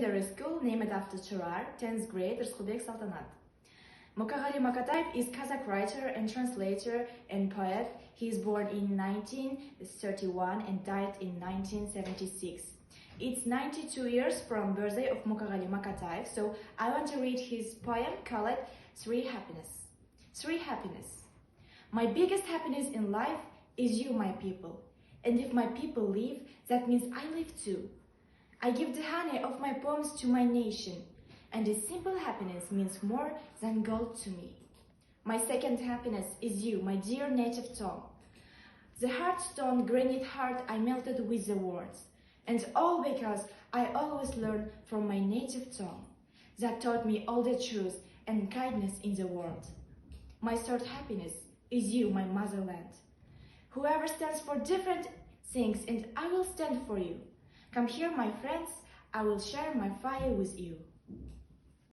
secondary school named after Turar, 10th grade, Рысқұлбек Салтанат. Muqagali Maqataev is Kazakh writer and translator and poet. He is born in 1931 and died in 1976. It's 92 years from birthday of Muqagali Maqataev, so I want to read his poem called Three Happiness. Three happiness. My biggest happiness in life is you, my people. And if my people live, that means I live too. I give the honey of my poems to my nation, and this simple happiness means more than gold to me. My second happiness is you, my dear native tongue. The hard stone granite heart I melted with the words, and all because I always learn from my native tongue, that taught me all the truth and kindness in the world. My third happiness is you, my motherland. Whoever stands for different things, and I will stand for you. Come here, my friends, I will share my fire with you.